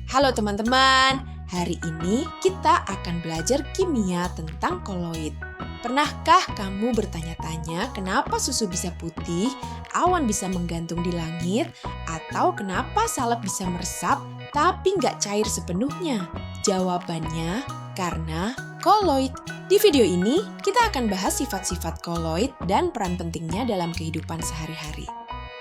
Halo teman-teman, hari ini kita akan belajar kimia tentang koloid. Pernahkah kamu bertanya-tanya kenapa susu bisa putih, awan bisa menggantung di langit, atau kenapa salep bisa meresap tapi nggak cair sepenuhnya? Jawabannya karena koloid. Di video ini, kita akan bahas sifat-sifat koloid dan peran pentingnya dalam kehidupan sehari-hari.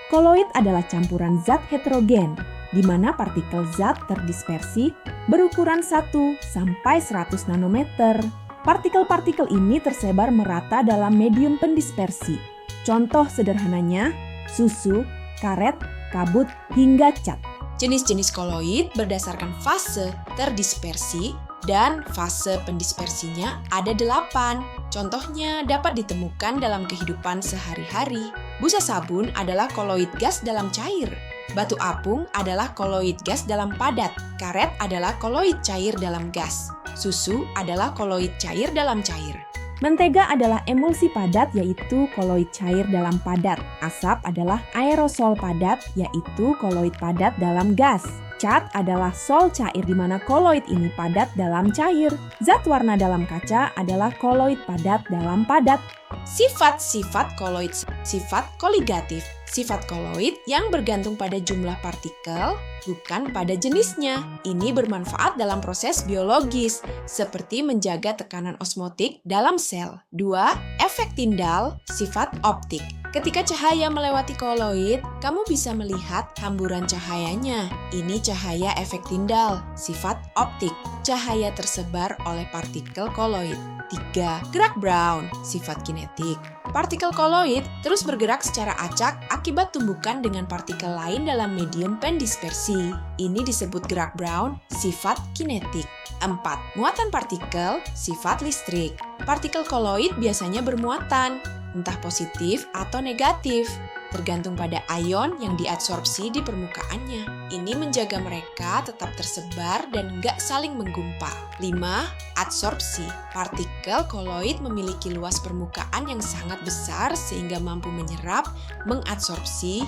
Koloid adalah campuran zat heterogen, di mana partikel zat terdispersi berukuran 1 sampai 100 nanometer. Partikel-partikel ini tersebar merata dalam medium pendispersi. Contoh sederhananya, susu, karet, kabut, hingga cat. Jenis-jenis koloid berdasarkan fase terdispersi dan fase pendispersinya ada 8. Contohnya dapat ditemukan dalam kehidupan sehari-hari. Busa sabun adalah koloid gas dalam cair. Batu apung adalah koloid gas dalam padat. Karet adalah koloid cair dalam gas. Susu adalah koloid cair dalam cair. Mentega adalah emulsi padat, yaitu koloid cair dalam padat. Asap adalah aerosol padat, yaitu koloid padat dalam gas. Cat adalah sol cair di mana koloid ini padat dalam cair. Zat warna dalam kaca adalah koloid padat dalam padat. Sifat-sifat koloid. Sifat koligatif. Sifat koloid yang bergantung pada jumlah partikel, bukan pada jenisnya. Ini bermanfaat dalam proses biologis, seperti menjaga tekanan osmotik dalam sel. 2. Efek Tyndall, sifat optik. Ketika cahaya melewati koloid, kamu bisa melihat hamburan cahayanya. Ini cahaya efek Tyndall, sifat optik. Cahaya tersebar oleh partikel koloid. 3. Gerak Brown, sifat kinetik. Partikel koloid terus bergerak secara acak akibat tumbukan dengan partikel lain dalam medium pendispersi. Ini disebut gerak Brown, sifat kinetik. 4. Muatan partikel, sifat listrik. Partikel koloid biasanya bermuatan, entah positif atau negatif, tergantung pada ion yang diadsorpsi di permukaannya. Ini menjaga mereka tetap tersebar dan nggak saling menggumpal. 5. Adsorpsi. Partikel koloid memiliki luas permukaan yang sangat besar sehingga mampu menyerap, mengadsorpsi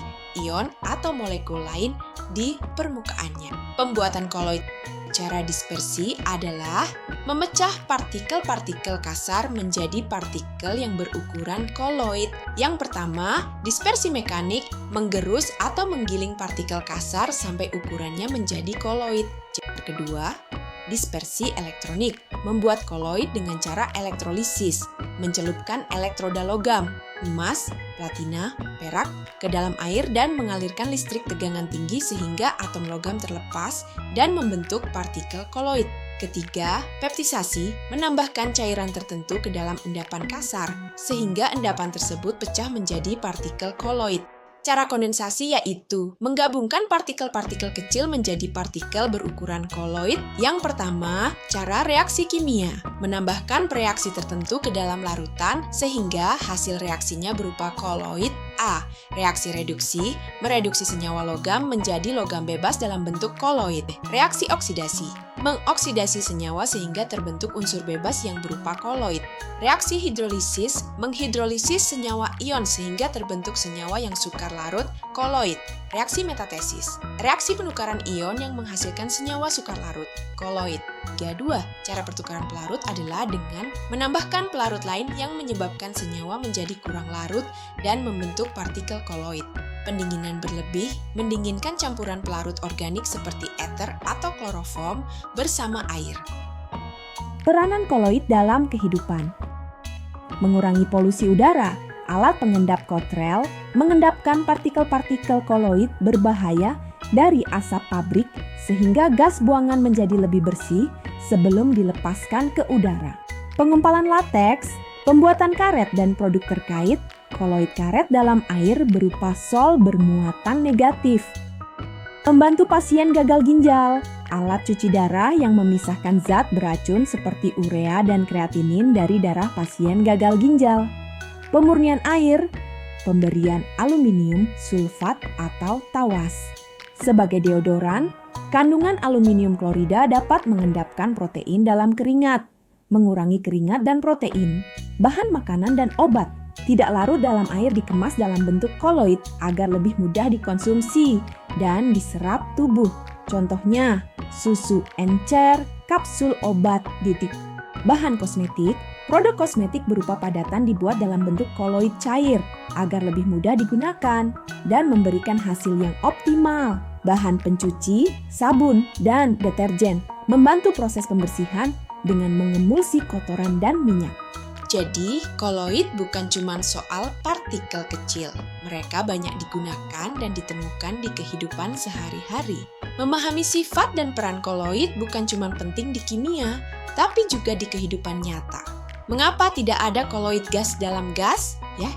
ion atau molekul lain di permukaannya. Pembuatan koloid cara dispersi adalah memecah partikel-partikel kasar menjadi partikel yang berukuran koloid. Yang pertama, dispersi mekanik menggerus atau menggiling partikel kasar sampai ukurannya menjadi koloid. Cara kedua, dispersi elektronik, membuat koloid dengan cara elektrolisis, mencelupkan elektroda logam, emas, platina, perak ke dalam air dan mengalirkan listrik tegangan tinggi sehingga atom logam terlepas dan membentuk partikel koloid. Ketiga, peptisasi, menambahkan cairan tertentu ke dalam endapan kasar sehingga endapan tersebut pecah menjadi partikel koloid. Cara kondensasi yaitu menggabungkan partikel-partikel kecil menjadi partikel berukuran koloid. Yang pertama, cara reaksi kimia, menambahkan reaksi tertentu ke dalam larutan sehingga hasil reaksinya berupa koloid. A. Reaksi reduksi, mereduksi senyawa logam menjadi logam bebas dalam bentuk koloid. Reaksi oksidasi, mengoksidasi senyawa sehingga terbentuk unsur bebas yang berupa koloid. Reaksi hidrolisis, menghidrolisis senyawa ion sehingga terbentuk senyawa yang sukar larut, koloid. Reaksi metatesis, reaksi penukaran ion yang menghasilkan senyawa sukar larut, koloid. 2. Cara pertukaran pelarut adalah dengan menambahkan pelarut lain yang menyebabkan senyawa menjadi kurang larut dan membentuk partikel koloid. Pendinginan berlebih mendinginkan campuran pelarut organik seperti ether atau kloroform bersama air. Peranan koloid dalam kehidupan. Mengurangi polusi udara. Alat pengendap Cottrell mengendapkan partikel-partikel koloid berbahaya dari asap pabrik sehingga gas buangan menjadi lebih bersih sebelum dilepaskan ke udara. Pengumpalan lateks, pembuatan karet dan produk terkait, koloid karet dalam air berupa sol bermuatan negatif. Membantu pasien gagal ginjal, alat cuci darah yang memisahkan zat beracun seperti urea dan kreatinin dari darah pasien gagal ginjal. Pemurnian air, pemberian aluminium sulfat atau tawas. Sebagai deodoran, kandungan aluminium klorida dapat mengendapkan protein dalam keringat, mengurangi keringat dan protein. Bahan makanan dan obat, tidak larut dalam air dikemas dalam bentuk koloid agar lebih mudah dikonsumsi dan diserap tubuh. Contohnya, susu encer, kapsul obat, titik. Bahan kosmetik, produk kosmetik berupa padatan dibuat dalam bentuk koloid cair agar lebih mudah digunakan dan memberikan hasil yang optimal. Bahan pencuci, sabun, dan deterjen membantu proses pembersihan dengan mengemulsi kotoran dan minyak. Jadi, koloid bukan cuma soal partikel kecil. Mereka banyak digunakan dan ditemukan di kehidupan sehari-hari. Memahami sifat dan peran koloid bukan cuma penting di kimia, tapi juga di kehidupan nyata. Mengapa tidak ada koloid gas dalam gas? Ya,